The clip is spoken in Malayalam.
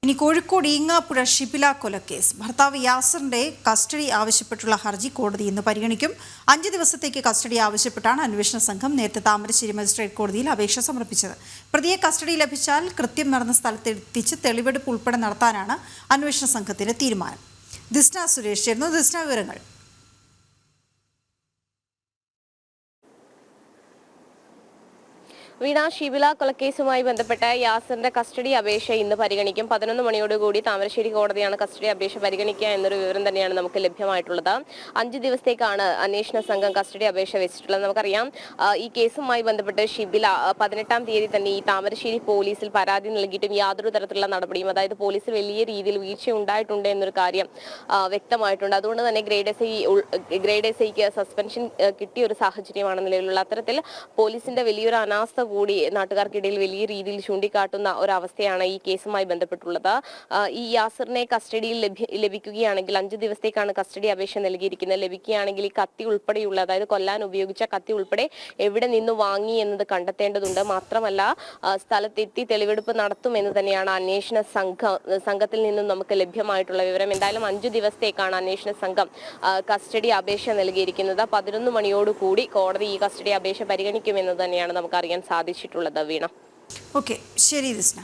ഇനി കോഴിക്കോട് ഈങ്ങാപ്പുഴ ഷിബില കൊലക്കേസ് ഭർത്താവ് യാസറിന്റെ കസ്റ്റഡി ആവശ്യപ്പെട്ടുള്ള ഹർജി കോടതി ഇന്ന് പരിഗണിക്കും. 5 ദിവസത്തേക്ക് കസ്റ്റഡി ആവശ്യപ്പെട്ടാണ് അന്വേഷണ സംഘം നേരത്തെ താമരശ്ശേരി മജിസ്ട്രേറ്റ് കോടതിയിൽ അപേക്ഷ സമർപ്പിച്ചത്. പ്രതിയെ കസ്റ്റഡി ലഭിച്ചാൽ കൃത്യം നടന്ന സ്ഥലത്തെത്തിച്ച് തെളിവെടുപ്പ് ഉൾപ്പെടെ നടത്താനാണ് അന്വേഷണ സംഘത്തിന്റെ തീരുമാനം. ദിസ്ന സുരേഷ് ചേർന്നു. ദിസ്ന, വിവരങ്ങൾ. വീണ, ഷിബില കൊലക്കേസുമായി ബന്ധപ്പെട്ട യാസറിന്റെ കസ്റ്റഡി അപേക്ഷ ഇന്ന് പരിഗണിക്കും. 11 മണിയോടുകൂടി താമരശ്ശേരി കോടതിയാണ് കസ്റ്റഡി അപേക്ഷ പരിഗണിക്കുക എന്നൊരു വിവരം തന്നെയാണ് നമുക്ക് ലഭ്യമായിട്ടുള്ളത്. 5 ദിവസത്തേക്കാണ് അന്വേഷണ സംഘം കസ്റ്റഡി അപേക്ഷ വെച്ചിട്ടുള്ളത്. നമുക്കറിയാം, ഈ കേസുമായി ബന്ധപ്പെട്ട് ഷിബില 18-ാം തീയതി തന്നെ ഈ താമരശ്ശേരി പോലീസിൽ പരാതി നൽകിയിട്ടും യാതൊരു തരത്തിലുള്ള നടപടിയും, അതായത് പോലീസിൽ വലിയ രീതിയിൽ വീഴ്ച ഉണ്ടായിട്ടുണ്ട് എന്നൊരു കാര്യം വ്യക്തമായിട്ടുണ്ട്. അതുകൊണ്ട് തന്നെ ഗ്രേഡ് എസ് ഐക്ക് സസ്പെൻഷൻ കിട്ടിയ ഒരു സാഹചര്യമാണ് നിലവിലുള്ള. അത്തരത്തിൽ പോലീസിന്റെ വലിയൊരു അനാസ്ഥ കൂടി നാട്ടുകാർക്കിടയിൽ വലിയ രീതിയിൽ ചൂണ്ടിക്കാട്ടുന്ന ഒരവസ്ഥയാണ് ഈ കേസുമായി ബന്ധപ്പെട്ടുള്ളത്. ഈ യാസറിനെ കസ്റ്റഡിയിൽ ലഭിക്കുകയാണെങ്കിൽ 5 ദിവസത്തേക്കാണ് കസ്റ്റഡി അപേക്ഷ നൽകിയിരിക്കുന്നത്. ലഭിക്കുകയാണെങ്കിൽ ഈ കത്തി ഉൾപ്പെടെയുള്ള, അതായത് കൊല്ലാൻ ഉപയോഗിച്ച കത്തി ഉൾപ്പെടെ എവിടെ നിന്ന് വാങ്ങി എന്നത് കണ്ടെത്തേണ്ടതുണ്ട്. മാത്രമല്ല, സ്ഥലത്തെത്തി തെളിവെടുപ്പ് നടത്തുമെന്ന് തന്നെയാണ് അന്വേഷണ സംഘത്തിൽ നിന്നും നമുക്ക് ലഭ്യമായിട്ടുള്ള വിവരം. എന്തായാലും 5 ദിവസത്തേക്കാണ് അന്വേഷണ സംഘം കസ്റ്റഡി അപേക്ഷ നൽകിയിരിക്കുന്നത്. 11 മണിയോടുകൂടി കോടതി ഈ കസ്റ്റഡി അപേക്ഷ പരിഗണിക്കുമെന്ന് തന്നെയാണ് നമുക്കറിയാൻ സാധിച്ചിട്ടുള്ളത്. വീണ, ഓക്കെ, ശരി ദിസ്ന.